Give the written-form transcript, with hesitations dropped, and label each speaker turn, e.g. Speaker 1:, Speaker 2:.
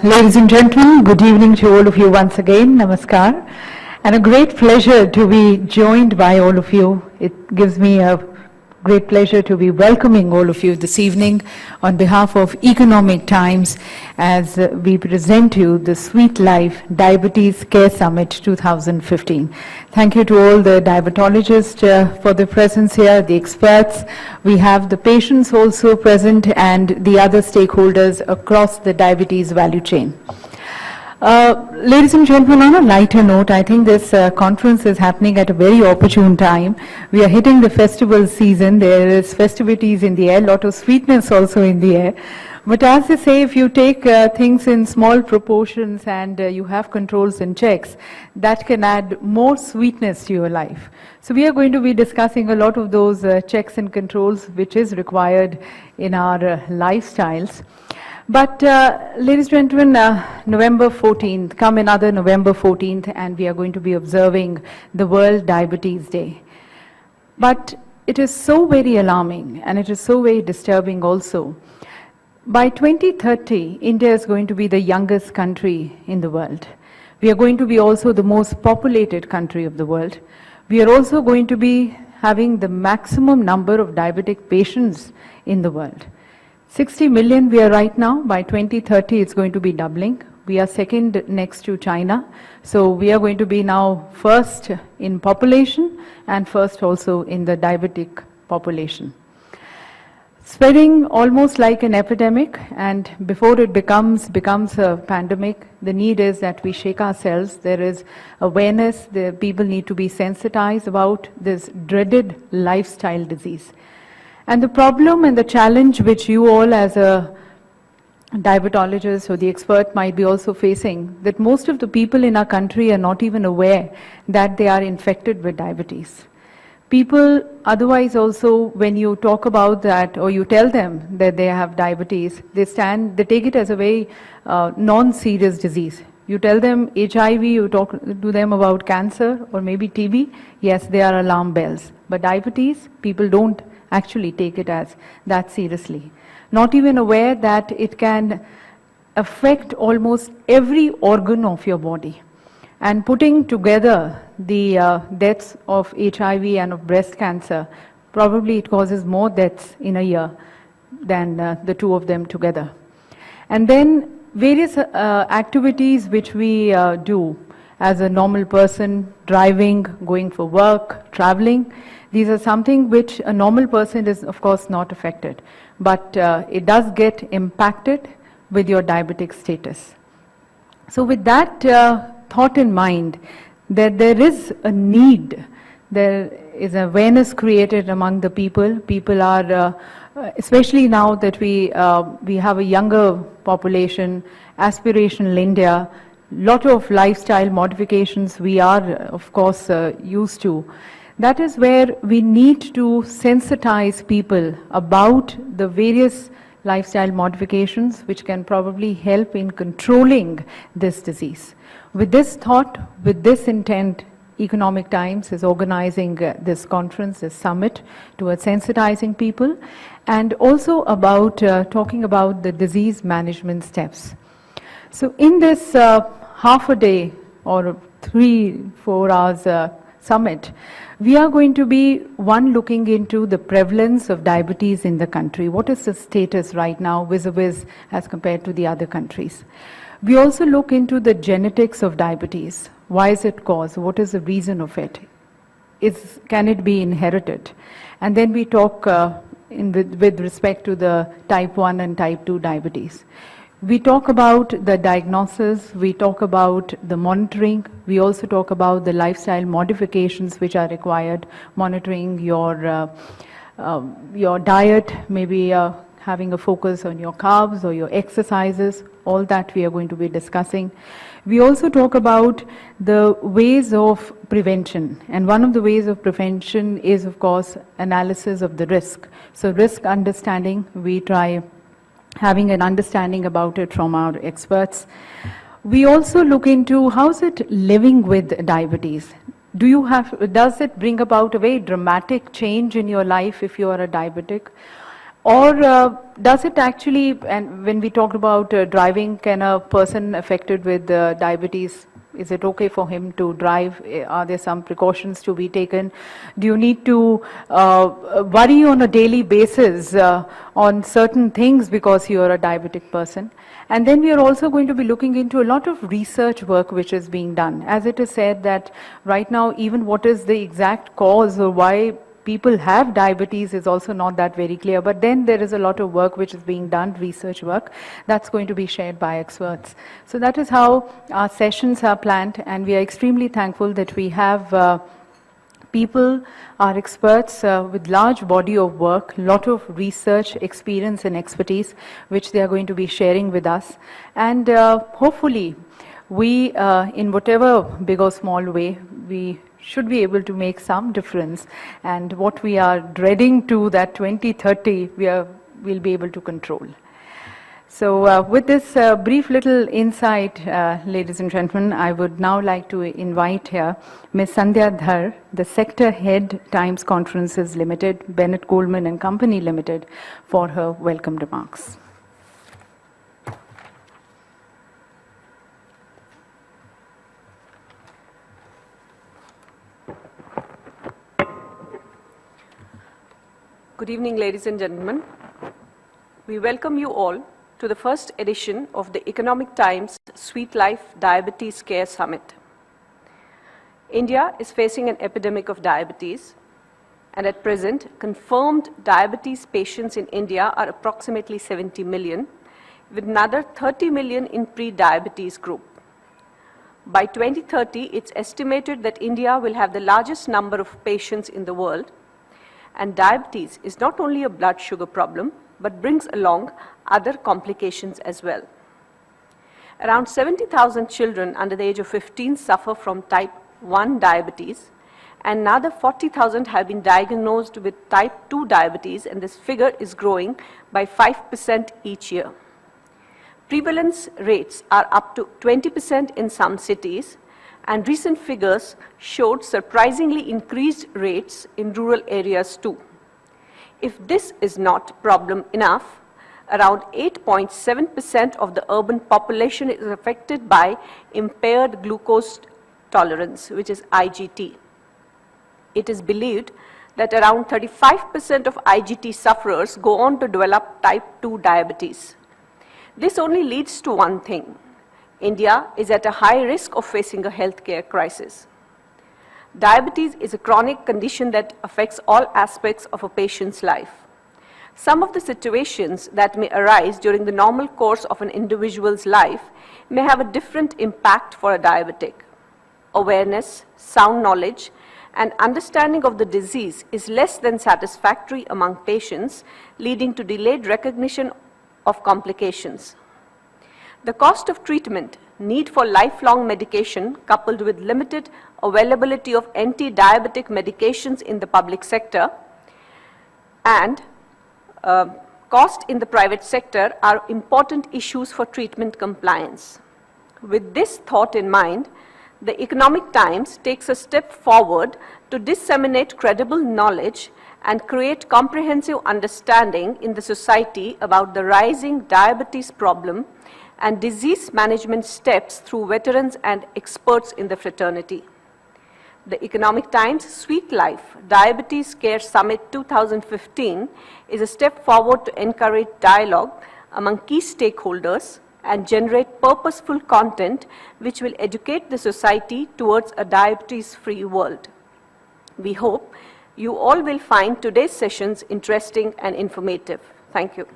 Speaker 1: Ladies and gentlemen, good evening to all of you once again. Namaskar. And a great pleasure to be joined by all of you. It gives me a great pleasure to be welcoming all of you this evening on behalf of Economic Times as we present you the Sweet Life Diabetes Care Summit 2015. Thank you to all the diabetologists for their presence here, the experts. We have the patients also present and the other stakeholders across the diabetes value chain. Ladies and gentlemen, on a lighter note, I think this conference is happening at a very opportune time. We are hitting the festival season. There is festivities in the air, a lot of sweetness also in the air. But as they say, if you take things in small proportions and you have controls and checks, that can add more sweetness to your life. So we are going to be discussing a lot of those checks and controls which is required in our lifestyles. But ladies and gentlemen, November 14th, come another November 14th, and we are going to be observing the World Diabetes Day. But it is so very alarming and it is so very disturbing also. By 2030, India is going to be the youngest country in the world. We are going to be also the most populated country of the world. We are also going to be having the maximum number of diabetic patients in the world. 60 million we are right now. By 2030, it's going to be doubling. We are second next to China. So we are going to be now first in population and first also in the diabetic population. Spreading almost like an epidemic, and before it becomes a pandemic, the need is that we shake ourselves. There is awareness. The people need to be sensitized about this dreaded lifestyle disease. And the problem and the challenge which you all as a diabetologist or the expert might be also facing, that most of the people in our country are not even aware that they are infected with diabetes. People otherwise also, when you talk about that or you tell them that they have diabetes, they take it as a very non-serious disease. You tell them HIV, you talk to them about cancer or maybe TB, yes, they are alarm bells. But diabetes, people don't actually take it as that seriously. Not even aware that it can affect almost every organ of your body. And putting together the deaths of HIV and of breast cancer, probably it causes more deaths in a year than the two of them together. And then various activities which we do as a normal person, driving, going for work, traveling, these are something which a normal person is of course not affected, but it does get impacted with your diabetic status. So with that thought in mind, that there is a need, there is awareness created among the people. People are, especially now that we have a younger population, aspirational India, lot of lifestyle modifications we are of course used to. That is where we need to sensitize people about the various lifestyle modifications which can probably help in controlling this disease. With this thought, with this intent, Economic Times is organizing this conference, this summit, towards sensitizing people and also about talking about the disease management steps. So in this half a day or 3-4 hours summit, we are going to be looking into the prevalence of diabetes in the country. What is the status right now vis-a-vis as compared to the other countries? We also look into the genetics of diabetes. Why is it caused? What is the reason of it? Can it be inherited? And then we talk with respect to the type 1 and type 2 diabetes. We talk about the diagnosis, we talk about the monitoring, we also talk about the lifestyle modifications which are required, monitoring your diet, maybe having a focus on your carbs or your exercises, all that we are going to be discussing. We also talk about the ways of prevention, and one of the ways of prevention is of course analysis of the risk. So risk understanding, we try having an understanding about it from our experts. We also look into how's it living with diabetes. Does it bring about a very dramatic change in your life if you are a diabetic? Or does it actually, and when we talked about driving, can a person affected with diabetes, is it okay for him to drive? Are there some precautions to be taken? Do you need to worry on a daily basis on certain things because you are a diabetic person? And then we are also going to be looking into a lot of research work which is being done. As it is said that right now, even what is the exact cause or why people have diabetes is also not that very clear, but then there is a lot of work which is being done, research work, that's going to be shared by experts. So that is how our sessions are planned, and we are extremely thankful that we have people, our experts with large body of work, lot of research, experience and expertise, which they are going to be sharing with us. And hopefully, we, in whatever big or small way, we should be able to make some difference, and what we are dreading to that 2030, we'll be able to control. So with this brief little insight, ladies and gentlemen, I would now like to invite here Ms. Sandhya Dhar, the Sector Head, Times Conferences Limited, Bennett Coleman and Company Limited, for her welcome remarks.
Speaker 2: Good evening, ladies and gentlemen. We welcome you all to the first edition of the Economic Times Sweet Life Diabetes Care Summit. India is facing an epidemic of diabetes, and at present, confirmed diabetes patients in India are approximately 70 million, with another 30 million in pre-diabetes group. By 2030, it's estimated that India will have the largest number of patients in the world. And diabetes is not only a blood sugar problem, but brings along other complications as well. Around 70,000 children under the age of 15 suffer from type 1 diabetes, and another 40,000 have been diagnosed with type 2 diabetes, and this figure is growing by 5% each year. Prevalence rates are up to 20% in some cities, and recent figures showed surprisingly increased rates in rural areas too. If this is not problem enough, around 8.7% of the urban population is affected by impaired glucose tolerance, which is IGT. It is believed that around 35% of IGT sufferers go on to develop type 2 diabetes. This only leads to one thing: India is at a high risk of facing a healthcare crisis. Diabetes is a chronic condition that affects all aspects of a patient's life. Some of the situations that may arise during the normal course of an individual's life may have a different impact for a diabetic. Awareness, sound knowledge, and understanding of the disease is less than satisfactory among patients, leading to delayed recognition of complications. The cost of treatment, need for lifelong medication, coupled with limited availability of anti-diabetic medications in the public sector, and cost in the private sector are important issues for treatment compliance. With this thought in mind, the Economic Times takes a step forward to disseminate credible knowledge and create comprehensive understanding in the society about the rising diabetes problem and disease management steps through veterans and experts in the fraternity. The Economic Times Sweet Life Diabetes Care Summit 2015 is a step forward to encourage dialogue among key stakeholders and generate purposeful content which will educate the society towards a diabetes-free world. We hope you all will find today's sessions interesting and informative. Thank you.